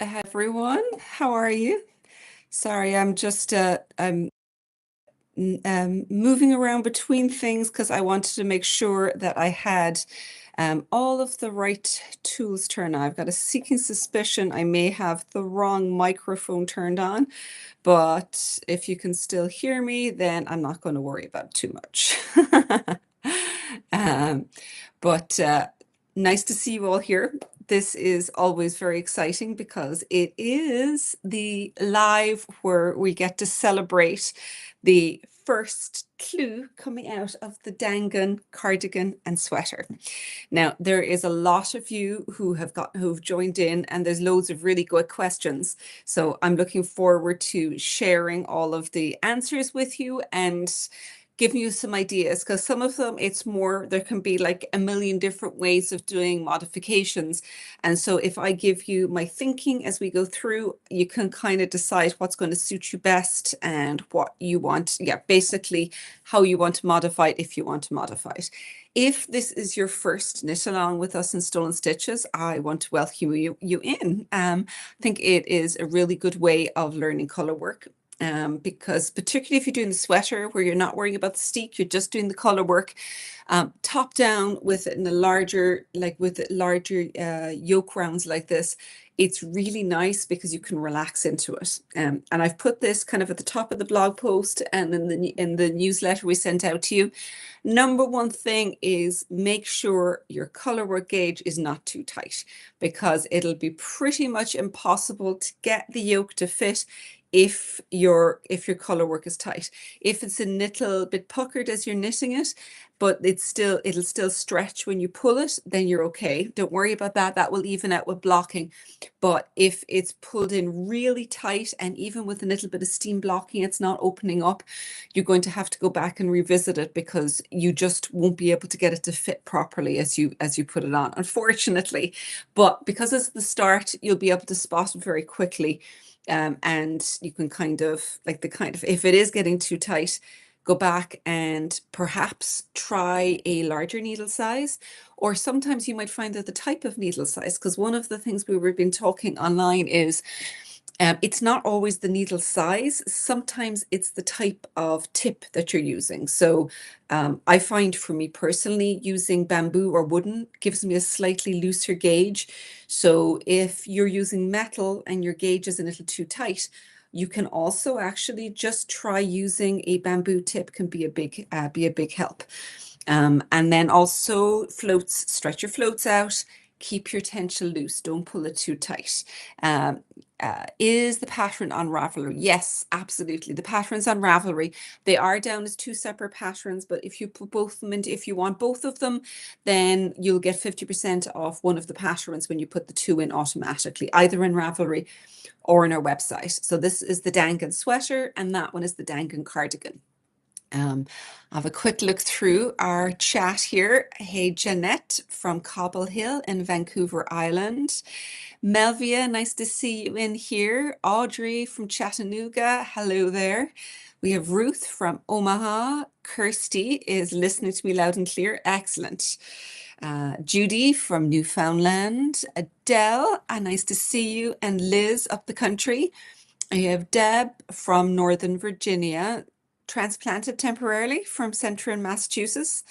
everyone. How are you? Sorry, I'm just moving around between things because I wanted to make sure that I had all of the right tools turned on. I've got a seeking suspicion I may have the wrong microphone turned on, but if you can still hear me, then I'm not going to worry about it too much. Um, but nice to see you all here. This is always very exciting because it is the live where we get to celebrate the first clue coming out of the Daingean cardigan and sweater. Now, there is a lot of you who've joined in, and there's loads of really good questions. So I'm looking forward to sharing all of the answers with you and giving you some ideas, because some of them there can be like a million different ways of doing modifications. And so if I give you my thinking as we go through, you can kind of decide what's going to suit you best and what you want. Yeah, basically how you want to modify it if you want to modify it. If this is your first knit along with us in Stolen Stitches, I want to welcome you in. I think it is a really good way of learning color work. Because particularly if you're doing the sweater where you're not worrying about the steek, you're just doing the color work, top down with it in a larger, yoke rounds like this, it's really nice because you can relax into it. And I've put this kind of at the top of the blog post and in the newsletter we sent out to you. Number one thing is make sure your color work gauge is not too tight, because it'll be pretty much impossible to get the yoke to fit if your color work is tight. If it's a little bit puckered as you're knitting it, but it'll still stretch when you pull it, then you're okay. Don't worry about that. That will even out with blocking. But if it's pulled in really tight, and even with a little bit of steam blocking, it's not opening up, you're going to have to go back and revisit it, because you just won't be able to get it to fit properly as you put it on, unfortunately. But because it's the start, you'll be able to spot it very quickly. And you can if it is getting too tight, go back and perhaps try a larger needle size, or sometimes you might find that the type of needle size, because one of the things we've been talking online is it's not always the needle size. Sometimes it's the type of tip that you're using. So I find for me personally, using bamboo or wooden gives me a slightly looser gauge. So if you're using metal and your gauge is a little too tight, you can also actually just try using a bamboo tip, can be a big help. And then also floats, stretch your floats out, keep your tension loose, don't pull it too tight. Is the pattern on Ravelry? Yes, absolutely. The pattern's on Ravelry. They are down as two separate patterns, but if you put both of them into, if you want both of them, then you'll get 50% off one of the patterns when you put the two in automatically, either in Ravelry or on our website. So this is the Daingean sweater, and that one is the Daingean cardigan. I'll have a quick look through our chat here. Hey, Jeanette from Cobble Hill in Vancouver Island. Melvia, nice to see you in here. Audrey from Chattanooga, hello there. We have Ruth from Omaha. Kirsty is listening to me loud and clear. Excellent. Judy from Newfoundland. Adele, nice to see you. And Liz up the country. I have Deb from Northern Virginia, transplanted temporarily from Central Massachusetts.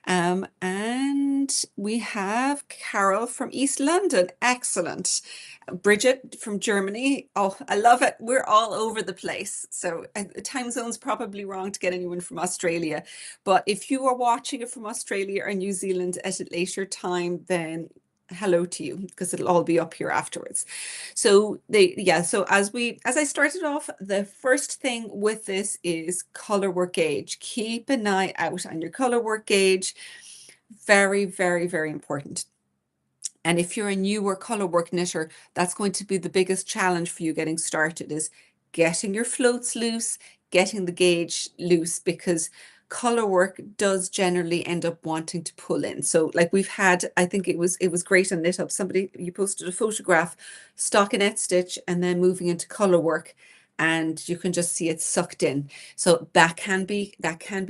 And we have Carol from East London. Excellent. Bridget from Germany. Oh, I love it. We're all over the place. So the time zone's probably wrong to get anyone from Australia. But if you are watching it from Australia or New Zealand at a later time, then hello to you, because it'll all be up here afterwards. So so as I started off, the first thing with this is color work gauge. Keep an eye out on your color work gauge. Very, very, very important. And if you're a newer color work knitter, that's going to be the biggest challenge for you getting started, is getting your floats loose, getting the gauge loose, because color work does generally end up wanting to pull in. So like we've had, I think it was great on Knit Up. You posted a photograph, stockinette stitch, and then moving into color work, and you can just see it sucked in. So that can be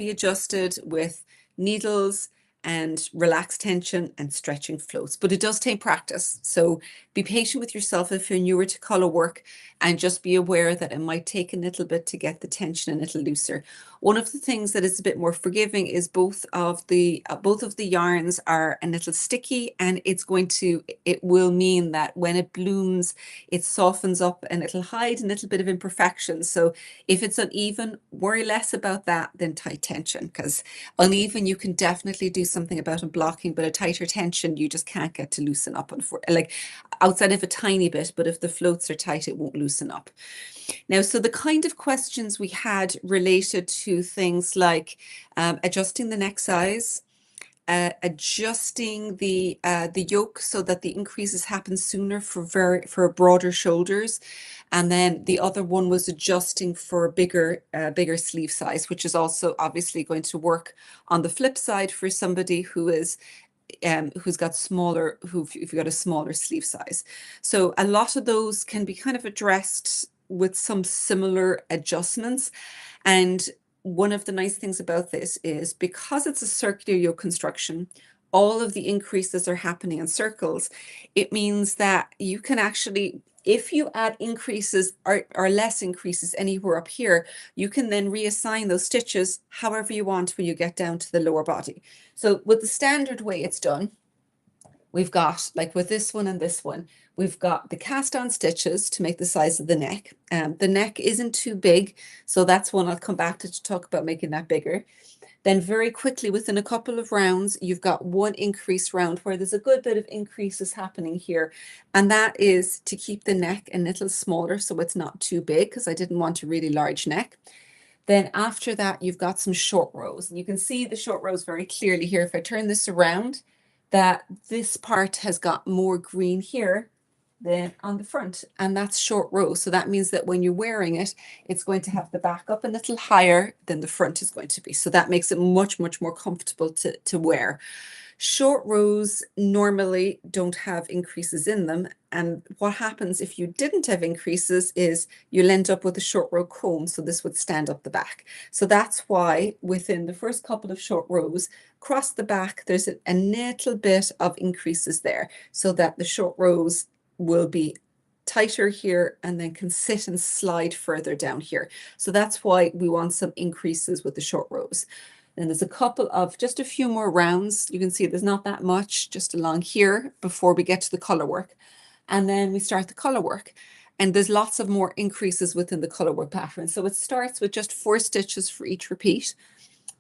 adjusted with needles and relax tension and stretching floats. But it does take practice. So be patient with yourself if you're newer to Colourwork, and just be aware that it might take a little bit to get the tension a little looser. One of the things that is a bit more forgiving is both of the yarns are a little sticky, and it will mean that when it blooms, it softens up and it'll hide a little bit of imperfections. So if it's uneven, worry less about that than tight tension, because uneven you can definitely do something about and blocking, but a tighter tension you just can't get to loosen up, and like outside of a tiny bit, but if the floats are tight it won't loosen up. Now, so the kind of questions we had related to things like adjusting the neck size, adjusting the yoke so that the increases happen sooner for broader shoulders, and then the other one was adjusting for bigger sleeve size, which is also obviously going to work on the flip side for somebody who's got if you've got a smaller sleeve size. So a lot of those can be kind of addressed with some similar adjustments. And one of the nice things about this is because it's a circular yoke construction, all of the increases are happening in circles. It means that you can actually, if you add increases or less increases anywhere up here, you can then reassign those stitches however you want when you get down to the lower body. So with the standard way it's done, we've got, like with this one and this one, we've got the cast on stitches to make the size of the neck. The neck isn't too big, so that's one I'll come back to talk about making that bigger. Then very quickly, within a couple of rounds, you've got one increase round where there's a good bit of increases happening here. And that is to keep the neck a little smaller so it's not too big, because I didn't want a really large neck. Then after that, you've got some short rows. And you can see the short rows very clearly here. If I turn this around, that this part has got more green here than on the front, and that's short row. So that means that when you're wearing it, it's going to have the back up a little higher than the front is going to be. So that makes it much, much more comfortable to wear. Short rows normally don't have increases in them. And what happens if you didn't have increases is you'll end up with a short row comb. So this would stand up the back. So that's why within the first couple of short rows, across the back, there's a little bit of increases there so that the short rows will be tighter here and then can sit and slide further down here. So that's why we want some increases with the short rows. Then there's a couple of, just a few more rounds. You can see there's not that much just along here before we get to the Colourwork. And then we start the Colourwork. And there's lots of more increases within the Colourwork pattern. So it starts with just 4 stitches for each repeat.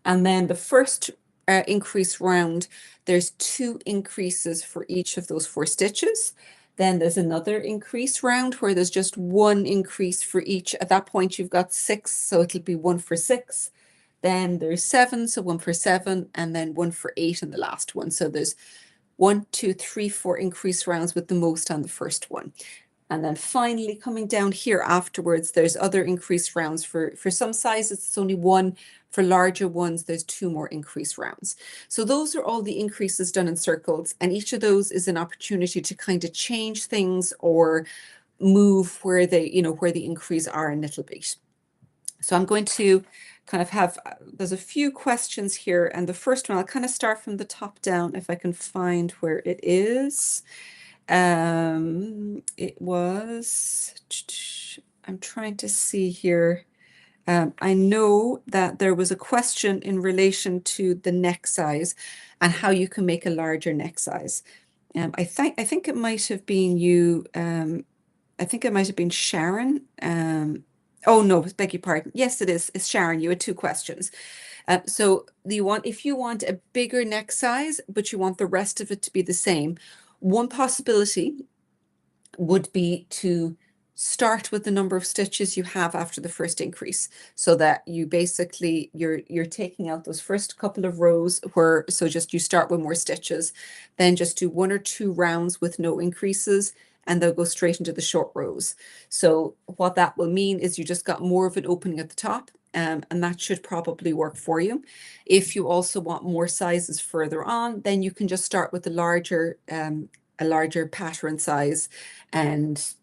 And then the first increase round, there's 2 increases for each of those 4 stitches. Then there's another increase round where there's just 1 increase for each. At that point, you've got 6, so it'll be 1 for 6. Then there's 7, so 1 for 7, and then 1 for 8 in the last one. So there's 1, 2, 3, 4 increase rounds with the most on the first one. And then finally coming down here afterwards, there's other increase rounds. For some sizes, it's only 1. For larger ones, there's 2 more increase rounds. So those are all the increases done in circles. And each of those is an opportunity to kind of change things or move where where the increase are a little bit. So I'm going to kind of have, there's a few questions here. And the first one, I'll kind of start from the top down if I can find where it is. It was, I'm trying to see here. I know that there was a question in relation to the neck size and how you can make a larger neck size. I think it might have been you. I think it might have been Sharon. Oh no, beg your pardon. Yes, it is. It's Sharon. You had 2 questions. So if you want a bigger neck size, but you want the rest of it to be the same, one possibility would be to start with the number of stitches you have after the first increase, so that you basically you're taking out those first couple of rows just you start with more stitches, then just do 1 or 2 rounds with no increases, and they'll go straight into the short rows. So what that will mean is you just got more of an opening at the top, and that should probably work for you. If you also want more sizes further on, then you can just start with a larger pattern size, and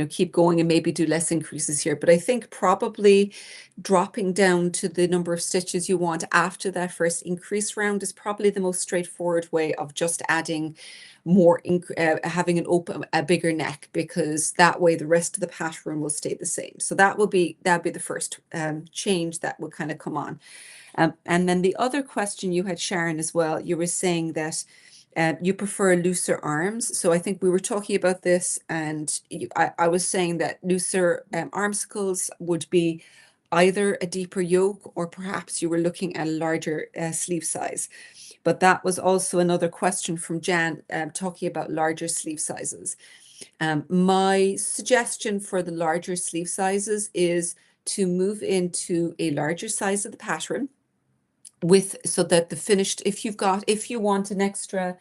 keep going and maybe do less increases here. But I think probably dropping down to the number of stitches you want after that first increase round is probably the most straightforward way of just adding more, having a bigger neck, because that way the rest of the pattern will stay the same. So that'd be the first change that will kind of come on. And then the other question you had, Sharon, as well, you were saying that you prefer looser arms. So I think we were talking about this, and I was saying that looser armsicles would be either a deeper yoke, or perhaps you were looking at a larger sleeve size. But that was also another question from Jan, talking about larger sleeve sizes. My suggestion for the larger sleeve sizes is to move into a larger size of the pattern, so that the finished, if you want an extra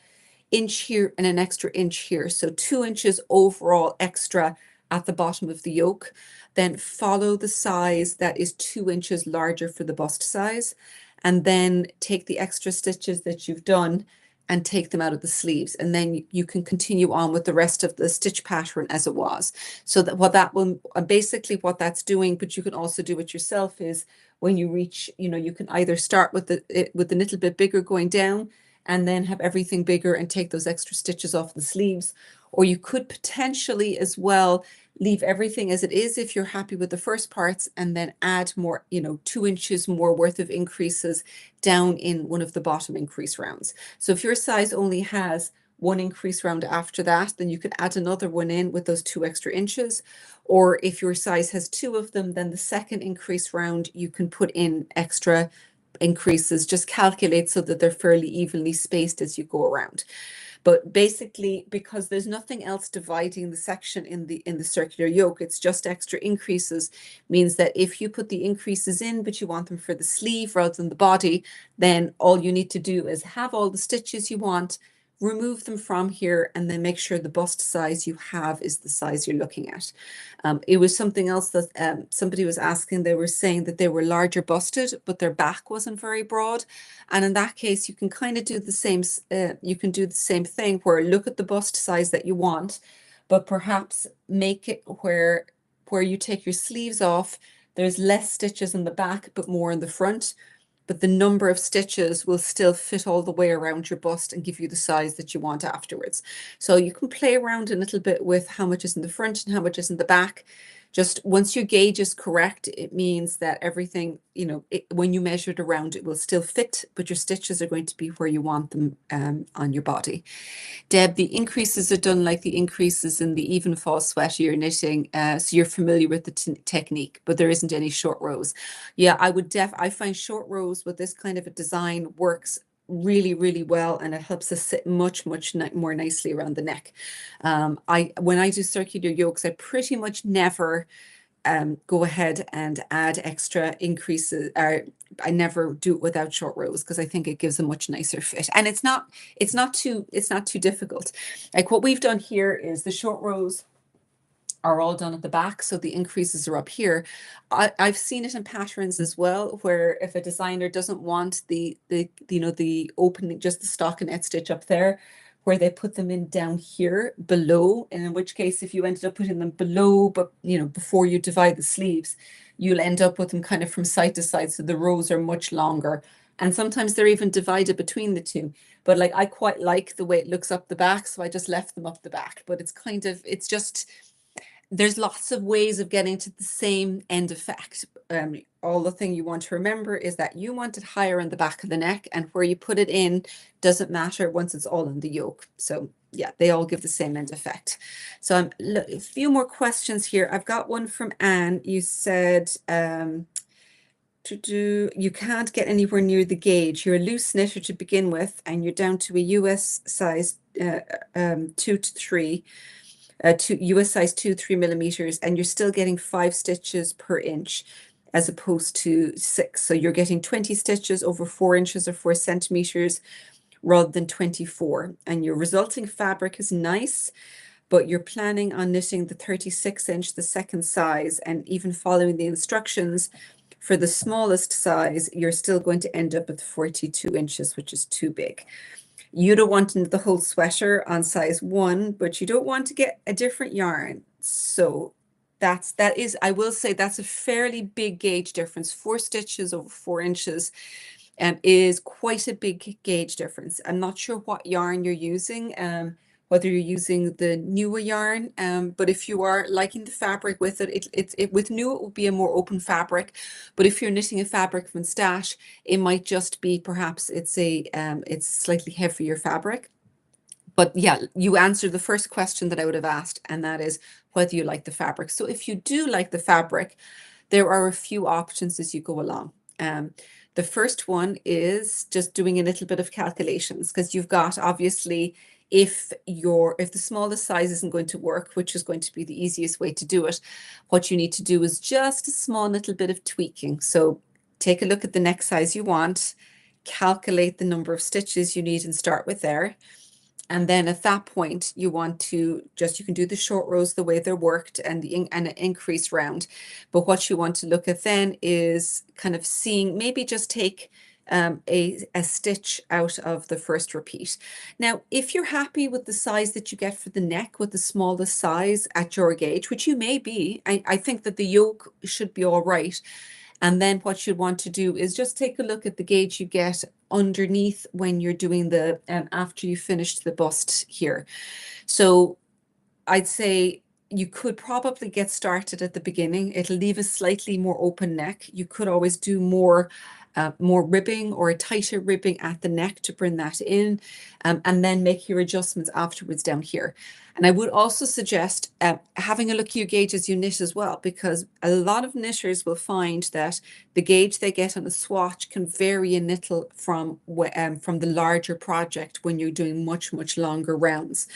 inch here and an extra inch here, so 2 inches overall extra at the bottom of the yoke, then follow the size that is 2 inches larger for the bust size, and then take the extra stitches that you've done and take them out of the sleeves, and then you can continue on with the rest of the stitch pattern as it was. So that basically what that's doing, but you can also do it yourself, is when you reach, you can either start with a little bit bigger going down, and then have everything bigger and take those extra stitches off the sleeves. Or you could potentially as well leave everything as it is if you're happy with the first parts, and then add more, 2 inches more worth of increases down in one of the bottom increase rounds. So if your size only has one increase round after that, then you could add another one in with those 2 extra inches. Or if your size has 2 of them, then the second increase round you can put in extra increases. Just calculate so that they're fairly evenly spaced as you go around. But basically, because there's nothing else dividing the section in the circular yoke, it's just extra increases, means that if you put the increases in, but you want them for the sleeve rather than the body, then all you need to do is have all the stitches you want, remove them from here, and then make sure the bust size you have is the size you're looking at. It was something else that somebody was asking. They were saying that they were larger busted, but their back wasn't very broad. And in that case, you can kind of do the same. You can do the same thing, where look at the bust size that you want, but perhaps make it where you take your sleeves off, there's less stitches in the back, but more in the front. But the number of stitches will still fit all the way around your bust and give you the size that you want afterwards. So you can play around a little bit with how much is in the front and how much is in the back. Just once your gauge is correct, it means that everything, when you measure it around, it will still fit, but your stitches are going to be where you want them on your body. Deb, the increases are done like the increases in the even fall sweater you're knitting, so you're familiar with the technique, but there isn't any short rows. Yeah, I find short rows with this kind of a design works really, really well, and it helps us sit much more nicely around the neck. When I do circular yokes, I pretty much never go ahead and add extra increases. I never do it without short rows, because I think it gives a much nicer fit, and it's not too difficult. Like what we've done here is the short rows are all done at the back, so the increases are up here. I've seen it in patterns as well, where if a designer doesn't want the opening, just the stockinette stitch up there, where they put them in down here below, and in which case, if you ended up putting them below, but before you divide the sleeves, you'll end up with them kind of from side to side, so the rows are much longer. And sometimes they're even divided between the two. But like, I quite like the way it looks up the back, so I just left them up the back. But it's just, there's lots of ways of getting to the same end effect. All the thing you want to remember is that you want it higher in the back of the neck, and where you put it in doesn't matter once it's all in the yoke. So yeah, they all give the same end effect. So a few more questions here. I've got one from Anne. You said you can't get anywhere near the gauge. You're a loose knitter to begin with, and you're down to a US size 2 to 3. US size 3 millimeters, and you're still getting 5 stitches per inch as opposed to 6. So you're getting 20 stitches over 4 inches or 4 centimeters rather than 24. And your resulting fabric is nice, but you're planning on knitting the 36-inch, the second size, and even following the instructions for the smallest size, you're still going to end up with 42 inches, which is too big. You don't want the whole sweater on size 1, but you don't want to get a different yarn. So that is, I will say that's a fairly big gauge difference. 4 stitches over 4 inches is quite a big gauge difference. I'm not sure what yarn you're using, whether you're using the newer yarn, but if you are liking the fabric with it, with new it will be a more open fabric, but if you're knitting a fabric from stash, it might just be perhaps it's slightly heavier fabric. But yeah, you answered the first question that I would have asked, and that is whether you like the fabric. So if you do like the fabric, there are a few options as you go along. The first one is just doing a little bit of calculations, because you've got, obviously, if the smallest size isn't going to work, which is going to be the easiest way to do it, what you need to do is just a small little bit of tweaking. So take a look at the next size you want, calculate the number of stitches you need and start with there. And then at that point, you want to you can do the short rows the way they're worked and an increase round. But what you want to look at then is kind of seeing, maybe just take a stitch out of the first repeat. Now, if you're happy with the size that you get for the neck, with the smallest size at your gauge, which you may be, I think that the yoke should be all right. And then what you want to do is just take a look at the gauge you get underneath when you're doing the, after you finished the bust here. So I'd say you could probably get started at the beginning. It'll leave a slightly more open neck. You could always do more ribbing or a tighter ribbing at the neck to bring that in, and then make your adjustments afterwards down here. And I would also suggest having a look at your gauge as you knit as well, because a lot of knitters will find that the gauge they get on a swatch can vary a little from the larger project when you're doing much, much longer rounds.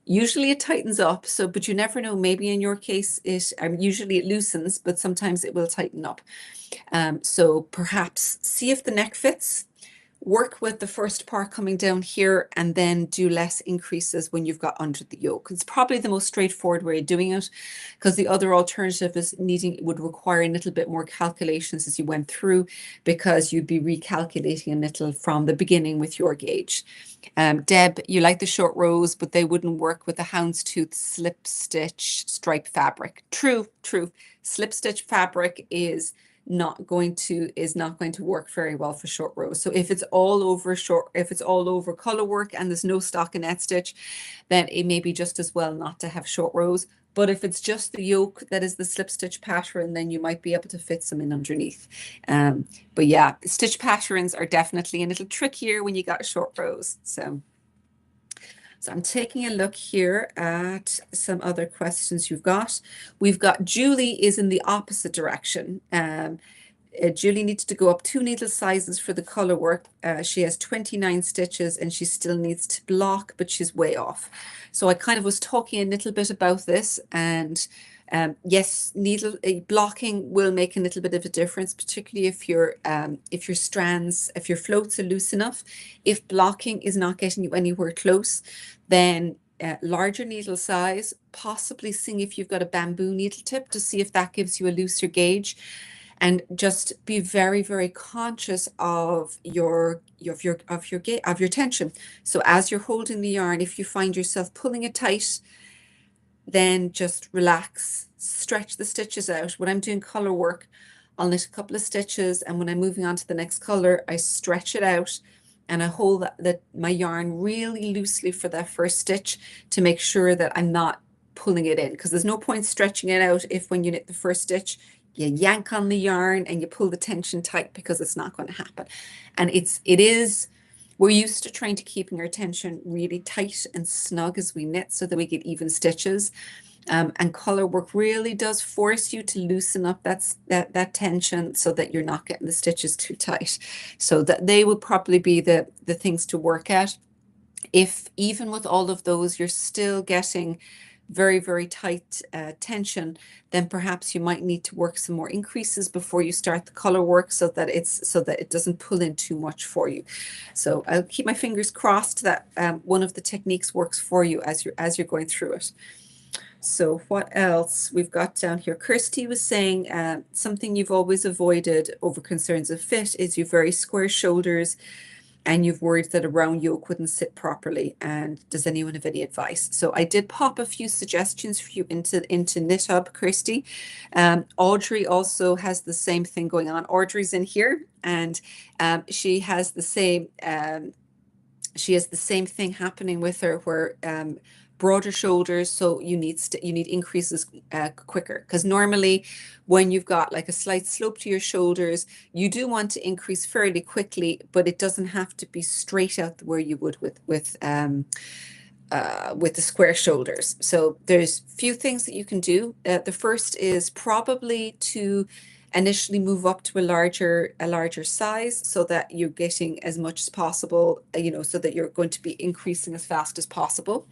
Usually it tightens up, but you never know. Maybe in your case, usually it loosens, but sometimes it will tighten up. So perhaps see if the neck fits, work with the first part coming down here, and then do less increases when you've got under the yoke. It's probably the most straightforward way of doing it, because the other alternative is would require a little bit more calculations as you went through, because you'd be recalculating a little from the beginning with your gauge. Deb, you like the short rows, but they wouldn't work with the houndstooth slip stitch stripe fabric. True. Slip stitch fabric is not going to work very well for short rows. So if it's all over Colourwork and there's no stockinette stitch, then it may be just as well not to have short rows. But if it's just the yoke that is the slip stitch pattern, then you might be able to fit some in underneath. But yeah, stitch patterns are definitely a little trickier when you got short rows. So I'm taking a look here at some other questions you've got. We've got Julie is in the opposite direction. Julie needs to go up 2 needle sizes for the Colourwork. She has 29 stitches and she still needs to block, but she's way off. So I kind of was talking a little bit about this, and yes, blocking will make a little bit of a difference, particularly if your floats are loose enough. If blocking is not getting you anywhere close, then larger needle size, possibly seeing if you've got a bamboo needle tip to see if that gives you a looser gauge. And just be very, very conscious of your tension. So as you're holding the yarn, if you find yourself pulling it tight, then just relax, stretch the stitches out. When I'm doing Colourwork, I'll knit a couple of stitches, and when I'm moving on to the next color, I stretch it out and I hold my yarn really loosely for that first stitch to make sure that I'm not pulling it in, because there's no point stretching it out if when you knit the first stitch, you yank on the yarn and you pull the tension tight, because it's not going to happen. And we're used to trying to keeping our tension really tight and snug as we knit so that we get even stitches. And Colourwork really does force you to loosen up that tension so that you're not getting the stitches too tight. So that they would probably be the things to work at. If even with all of those, you're still getting very, very tight tension, then perhaps you might need to work some more increases before you start the Colourwork, so that it doesn't pull in too much for you. So I'll keep my fingers crossed that one of the techniques works for you as you're going through it. So what else we've got down here? Kirsty was saying something you've always avoided over concerns of fit is your very square shoulders and you've worried that a round yoke wouldn't sit properly. And does anyone have any advice? So I did pop a few suggestions for you into KnitHub, Kirsty. Audrey also has the same thing going on. Audrey's in here, and she has the same thing happening with her, where broader shoulders, so you need increases quicker, because normally when you've got like a slight slope to your shoulders, you do want to increase fairly quickly, but it doesn't have to be straight out where you would with the square shoulders. So there's few things that you can do. The first is probably to initially move up to a larger size, so that you're getting as much as possible, so that you're going to be increasing as fast as possible.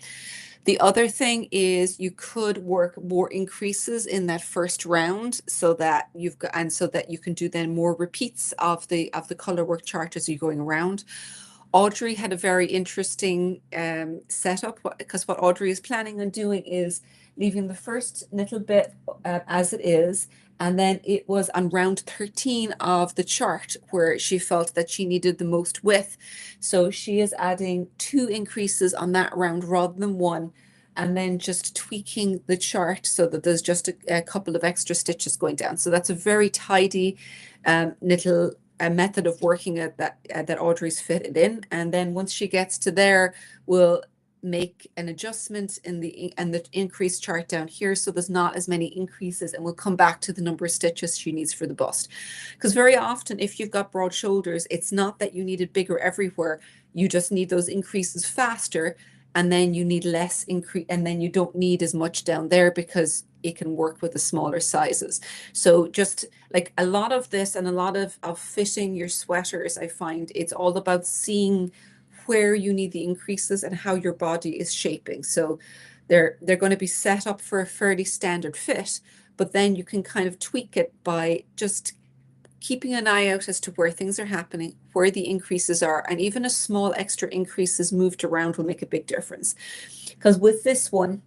The other thing is you could work more increases in that first round, so that you can do then more repeats of the Colourwork chart as you're going around. Audrey had a very interesting setup, because what Audrey is planning on doing is leaving the first little bit as it is, and then it was on round 13 of the chart where she felt that she needed the most width. So she is adding 2 increases on that round rather than 1, and then just tweaking the chart so that there's just a couple of extra stitches going down. So that's a very tidy little method of working that Audrey's fitted in. And then once she gets to there, we'll make an adjustment in the increase chart down here, so there's not as many increases, and we'll come back to the number of stitches she needs for the bust. Because very often, if you've got broad shoulders, it's not that you need it bigger everywhere, you just need those increases faster, and then you need less increase, and then you don't need as much down there, because it can work with the smaller sizes. So just like a lot of this, and a lot of fitting your sweaters, I find it's all about seeing where you need the increases and how your body is shaping. So they're going to be set up for a fairly standard fit, but then you can kind of tweak it by just keeping an eye out as to where things are happening, where the increases are, and even a small extra increases moved around will make a big difference. Because with this one,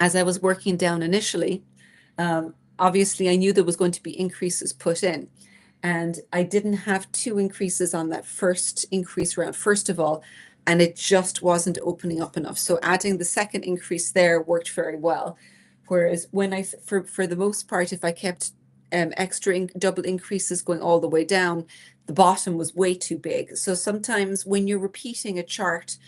as I was working down initially, obviously I knew there was going to be increases put in, and I didn't have 2 increases on that first increase round, first of all, and it just wasn't opening up enough. So adding the second increase there worked very well. Whereas when for the most part, if I kept double increases going all the way down, the bottom was way too big. So sometimes when you're repeating a chart,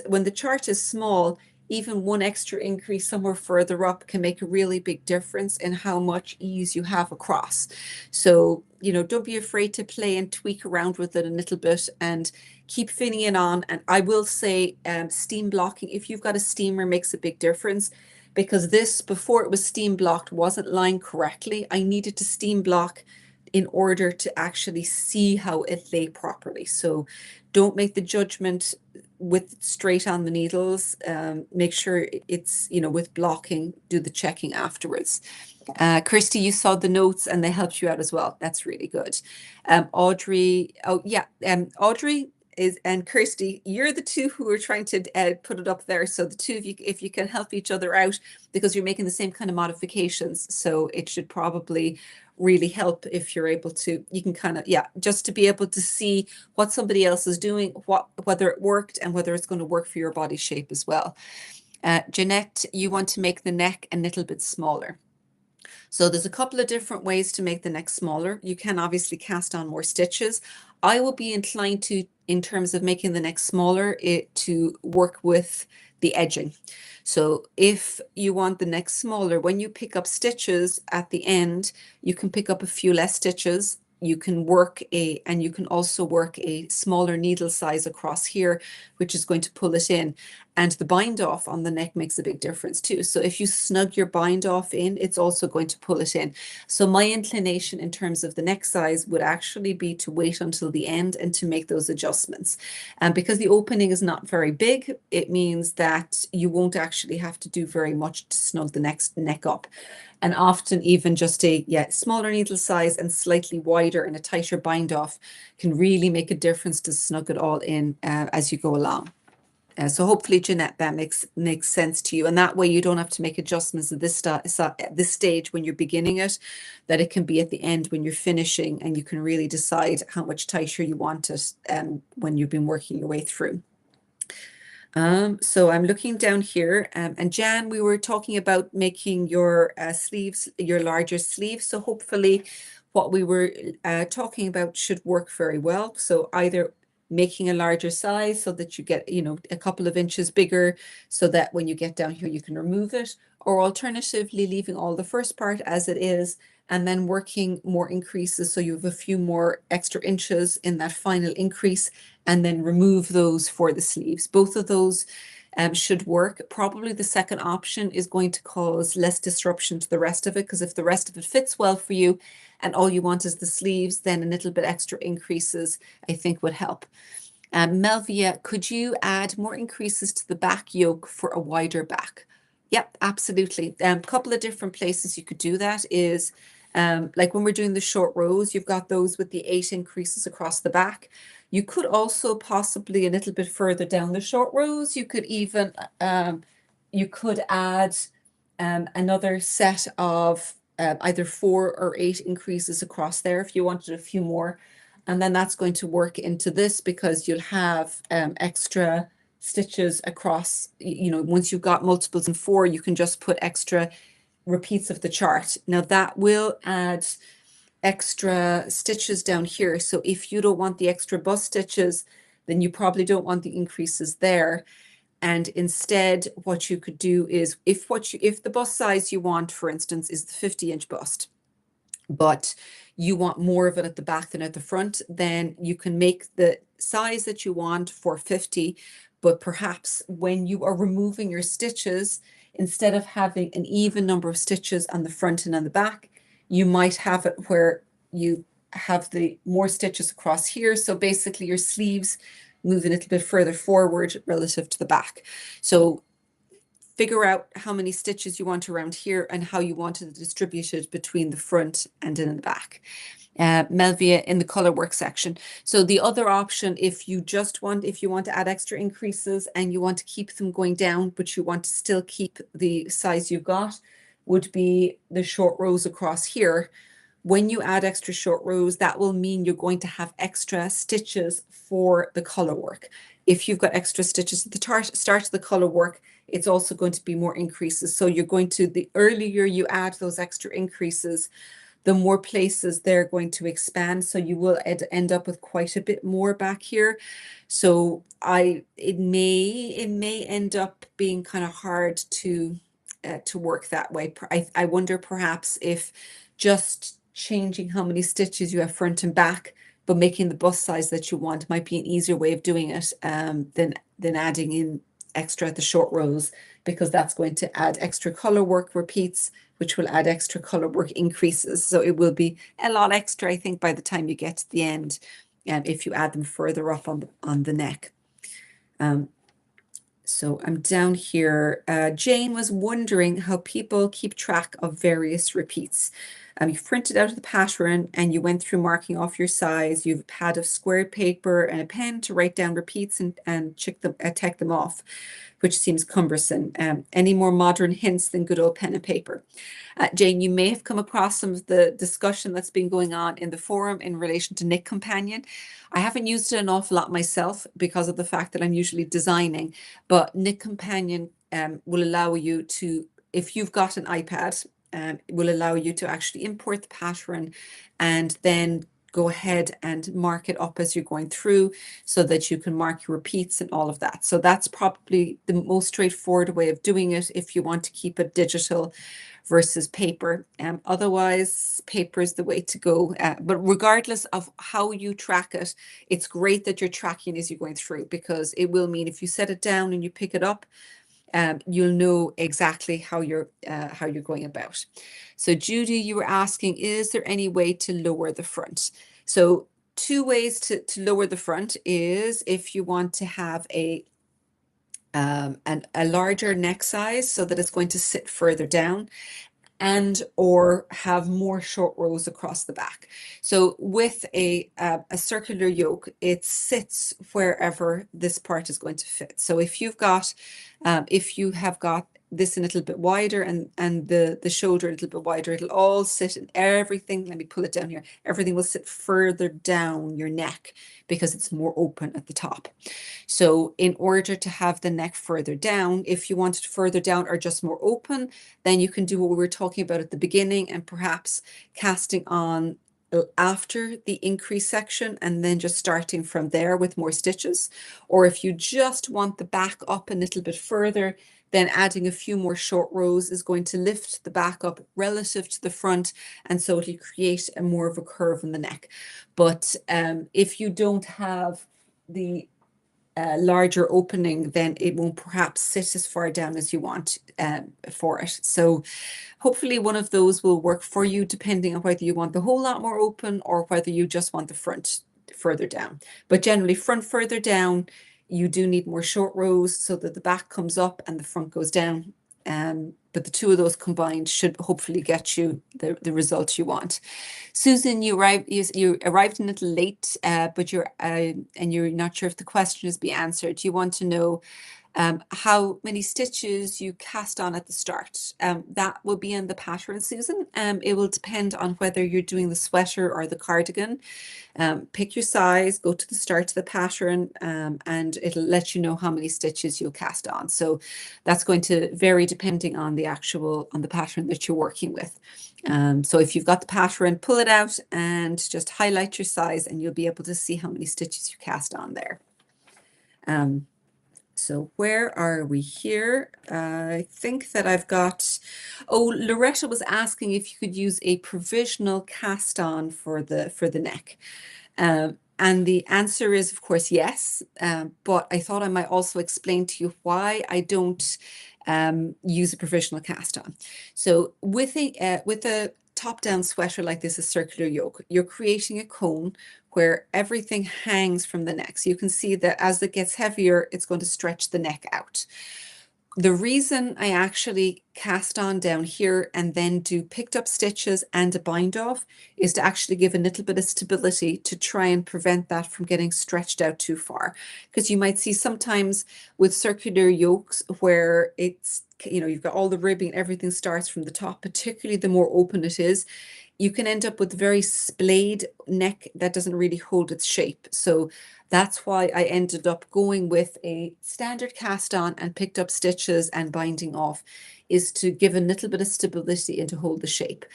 when the chart is small, even one extra increase somewhere further up can make a really big difference in how much ease you have across. So, don't be afraid to play and tweak around with it a little bit and keep fitting it on. And I will say steam blocking, if you've got a steamer, makes a big difference, because this, before it was steam blocked, wasn't lined correctly. I needed to steam block in order to actually see how it lay properly. So don't make the judgment with straight on the needles. Make sure it's, with blocking, do the checking afterwards. Kirsty, you saw the notes and they helped you out as well. That's really good. Audrey, Audrey and Kirsty, you're the two who are trying to put it up there. So the two of you, if you can help each other out, because you're making the same kind of modifications, so it should probably really help if you're able to, you can kind of, just to be able to see what somebody else is doing, whether it worked and whether it's going to work for your body shape as well. Jeanette, you want to make the neck a little bit smaller. So there's a couple of different ways to make the neck smaller. You can obviously cast on more stitches. I will be inclined to, in terms of making the neck smaller, to work with the edging. So if you want the neck smaller, when you pick up stitches at the end, you can pick up a few less stitches. You can and you can also work a smaller needle size across here, which is going to pull it in. And the bind off on the neck makes a big difference too. So if you snug your bind off in, it's also going to pull it in. So my inclination in terms of the neck size would actually be to wait until the end and to make those adjustments. And because the opening is not very big, it means that you won't actually have to do very much to snug the neck up. And often even just a smaller needle size and slightly wider and a tighter bind off can really make a difference to snug it all in as you go along. So hopefully, Jeanette, that makes sense to you. And that way you don't have to make adjustments at this stage when you're beginning it, that it can be at the end when you're finishing, and you can really decide how much tighter you want it when you've been working your way through. So I'm looking down here, and Jan, we were talking about making your sleeves, your larger sleeves. So hopefully what we were talking about should work very well. So either making a larger size so that you get, a couple of inches bigger so that when you get down here, you can remove it, or alternatively leaving all the first part as it is and then working more increases. So you have a few more extra inches in that final increase and then remove those for the sleeves. Both of those should work. Probably the second option is going to cause less disruption to the rest of it, because if the rest of it fits well for you and all you want is the sleeves, then a little bit extra increases, I think, would help. Melvia, could you add more increases to the back yoke for a wider back? Yep, absolutely. A couple of different places you could do that is like when we're doing the short rows, you've got those with the 8 increases across the back. You could also possibly a little bit further down the short rows, you could even you could add another set of either 4 or 8 increases across there if you wanted a few more. And then that's going to work into this because you'll have extra stitches across, once you've got multiples and 4, you can just put extra repeats of the chart. Now that will add extra stitches down here. So if you don't want the extra bust stitches, then you probably don't want the increases there. And instead, what you could do is if the bust size you want, for instance, is the 50-inch bust, but you want more of it at the back than at the front, then you can make the size that you want for 50, but perhaps when you are removing your stitches, instead of having an even number of stitches on the front and on the back, you might have it where you have the more stitches across here. So basically your sleeves move a little bit further forward relative to the back. So figure out how many stitches you want around here and how you want it distributed between the front and in the back. Melvia in the Colourwork section. So the other option, if you want to add extra increases and you want to keep them going down, but you want to still keep the size you've got, would be the short rows across here. When you add extra short rows, that will mean you're going to have extra stitches for the Colourwork. If you've got extra stitches at the start of the Colourwork, it's also going to be more increases. So the earlier you add those extra increases, the more places they're going to expand. So you will end up with quite a bit more back here. So it may end up being kind of hard to work that way. I wonder perhaps if just changing how many stitches you have front and back, but making the bust size that you want might be an easier way of doing it than adding in extra at the short rows, because that's going to add extra Colourwork repeats, which will add extra Colourwork increases. So it will be a lot extra, I think, by the time you get to the end, if you add them further up on the neck. So I'm down here. Jane was wondering how people keep track of various repeats. You've printed out the pattern and you went through marking off your size. You have a pad of squared paper and a pen to write down repeats and check them off, which seems cumbersome. Any more modern hints than good old pen and paper? Jane, you may have come across some of the discussion that's been going on in the forum in relation to Knit Companion. I haven't used it an awful lot myself because of the fact that I'm usually designing, but Knit Companion will allow you to, if you've got an iPad, will allow you to actually import the pattern and then go ahead and mark it up as you're going through so that you can mark your repeats and all of that. So that's probably the most straightforward way of doing it if you want to keep it digital versus paper. Otherwise, paper is the way to go. But regardless of how you track it, it's great that you're tracking as you're going through, because it will mean if you set it down and you pick it up, you'll know exactly how you're going about. So Judy, you were asking, is there any way to lower the front? So 2 ways to lower the front is if you want to have a larger neck size so that it's going to sit further down. and or have more short rows across the back. So with a circular yoke, it sits wherever this part is going to fit. So if you have got this a little bit wider and the shoulder a little bit wider, it'll all sit in everything. Let me pull it down here. Everything will sit further down your neck because it's more open at the top. So in order to have the neck further down, if you want it further down or just more open, then you can do what we were talking about at the beginning and perhaps casting on after the increase section and then just starting from there with more stitches. Or if you just want the back up a little bit further, then adding a few more short rows is going to lift the back up relative to the front, and so it'll create a more of a curve in the neck. But if you don't have the larger opening, then it won't perhaps sit as far down as you want for it. So hopefully one of those will work for you, depending on whether you want the whole lot more open or whether you just want the front further down. But generally, front further down, you do need more short rows so that the back comes up and the front goes down. But the two of those combined should hopefully get you the result you want. Susan, you arrived a little late, but you're not sure if the question has been answered. You want to know how many stitches you cast on at the start. That will be in the pattern, Susan. It will depend on whether you're doing the sweater or the cardigan. Pick your size, go to the start of the pattern, and it'll let you know how many stitches you'll cast on. So that's going to vary depending on the pattern that you're working with. So if you've got the pattern, pull it out and just highlight your size and you'll be able to see how many stitches you cast on there. So where are we here? I think that I've got, Loretta was asking if you could use a provisional cast on for the neck. And the answer is, of course, yes. But I thought I might also explain to you why I don't use a provisional cast on. So with a top-down sweater like this, a circular yoke, you're creating a cone where everything hangs from the neck. So you can see that as it gets heavier, it's going to stretch the neck out. The reason I actually cast on down here and then do picked up stitches and a bind off is to actually give a little bit of stability to try and prevent that from getting stretched out too far. Because you might see sometimes with circular yokes where it's, you've got all the ribbing, everything starts from the top, particularly the more open it is, you can end up with a very splayed neck that doesn't really hold its shape. So that's why I ended up going with a standard cast on and picked up stitches and binding off, is to give a little bit of stability and to hold the shape.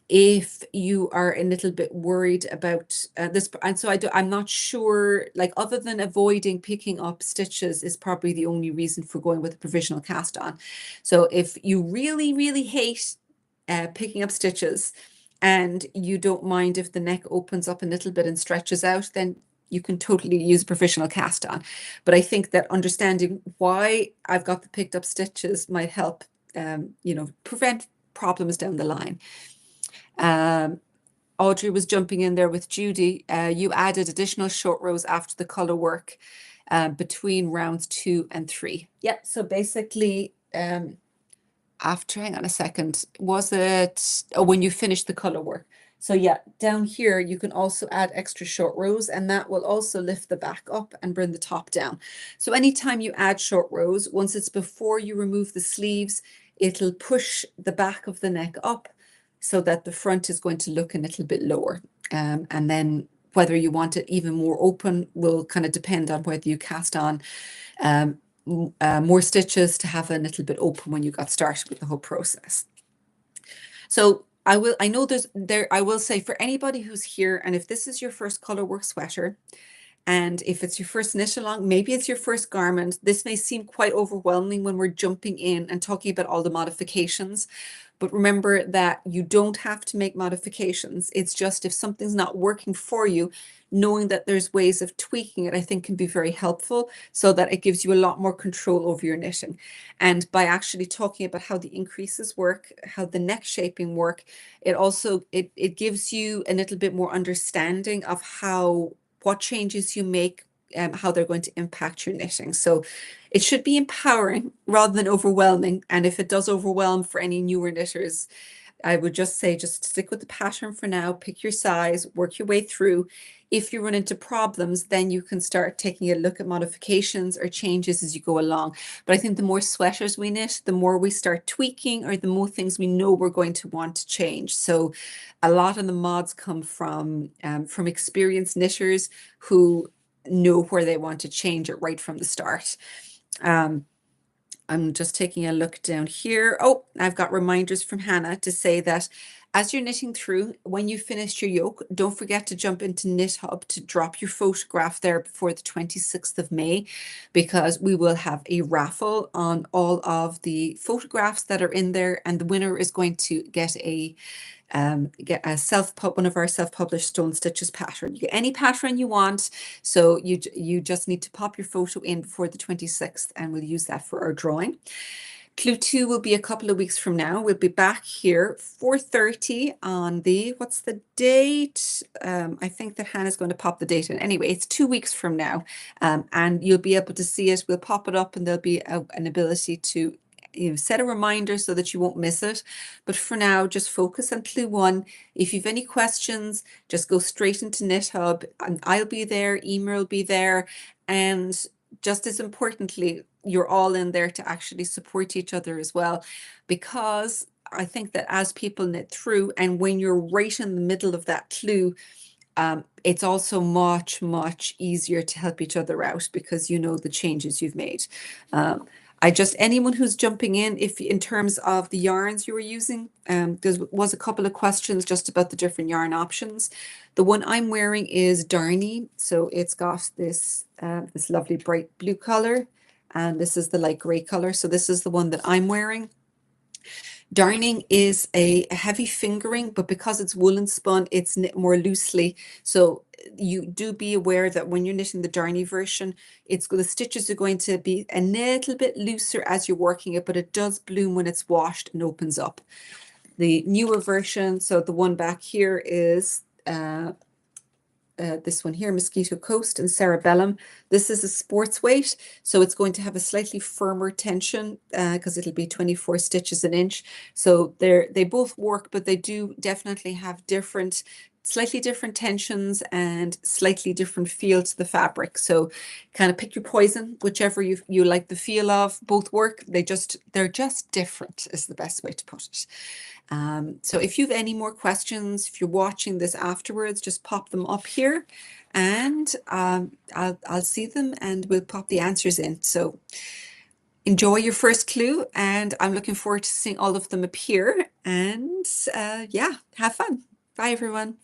If you are a little bit worried about this, and so I'm not sure, like other than avoiding picking up stitches is probably the only reason for going with a provisional cast on. So if you really, really hate picking up stitches, and you don't mind if the neck opens up a little bit and stretches out, then you can totally use a provisional cast on. But I think that understanding why I've got the picked up stitches might help, prevent problems down the line. Audrey was jumping in there with Judy. You added additional short rows after the color work between rounds 2 and 3. Yep. So basically, hang on a second, was it when you finish the color work? So yeah, down here you can also add extra short rows, and that will also lift the back up and bring the top down. So anytime you add short rows, once it's before you remove the sleeves, it'll push the back of the neck up so that the front is going to look a little bit lower. And then whether you want it even more open will kind of depend on whether you cast on more stitches to have a little bit open when you got started with the whole process. So I will say for anybody who's here, and if this is your first Colourwork sweater, and if it's your first knit along, maybe it's your first garment, this may seem quite overwhelming when we're jumping in and talking about all the modifications. But remember that you don't have to make modifications. It's just if something's not working for you, knowing that there's ways of tweaking it, I think can be very helpful, so that it gives you a lot more control over your knitting. And by actually talking about how the increases work, how the neck shaping work, it also, it gives you a little bit more understanding of what changes you make how they're going to impact your knitting. So it should be empowering rather than overwhelming. And if it does overwhelm for any newer knitters, I would just say just stick with the pattern for now, pick your size, work your way through. If you run into problems, then you can start taking a look at modifications or changes as you go along. But I think the more sweaters we knit, the more we start tweaking, or the more things we know we're going to want to change. So a lot of the mods come from experienced knitters who know where they want to change it right from the start. I'm just taking a look down here. Oh, I've got reminders from Hannah to say that as you're knitting through, when you finish your yoke, don't forget to jump into Knit Hub to drop your photograph there before the 26th of May, because we will have a raffle on all of the photographs that are in there, and the winner is going to get one of our self-published Stone Stitches pattern. You get any pattern you want, so you just need to pop your photo in before the 26th, and we'll use that for our drawing. Clue 2 will be a couple of weeks from now. We'll be back here 4:30 on the, what's the date? I think that Hannah's going to pop the date in. Anyway, it's 2 weeks from now, and you'll be able to see it. We'll pop it up, and there'll be an ability to set a reminder so that you won't miss it. But for now, just focus on Clue 1. If you've any questions, just go straight into Knit Hub, and I'll be there, Emer will be there, and just as importantly, you're all in there to actually support each other as well, because I think that as people knit through, and when you're right in the middle of that clue, it's also much, much easier to help each other out because you know the changes you've made. Anyone who's jumping in, if in terms of the yarns you were using, there was a couple of questions just about the different yarn options. The one I'm wearing is Darnie, so it's got this this lovely bright blue color, and this is the light gray color. So this is the one that I'm wearing. Darning is a heavy fingering, but because it's woolen spun, it's knit more loosely. So you do be aware that when you're knitting the Darnie version, the stitches are going to be a little bit looser as you're working it, but it does bloom when it's washed and opens up. The newer version, so the one back here is this one here, Mosquito Coast and Cerebellum. This is a sports weight, so it's going to have a slightly firmer tension because it'll be 24 stitches an inch. So they both work, but they do definitely have slightly different tensions and slightly different feel to the fabric. So kind of pick your poison, whichever you like the feel of. Both work. They're just different is the best way to put it. So if you have any more questions, if you're watching this afterwards, just pop them up here, and I'll see them, and we'll pop the answers in. So enjoy your first clue, and I'm looking forward to seeing all of them appear. And yeah, have fun. Bye, everyone.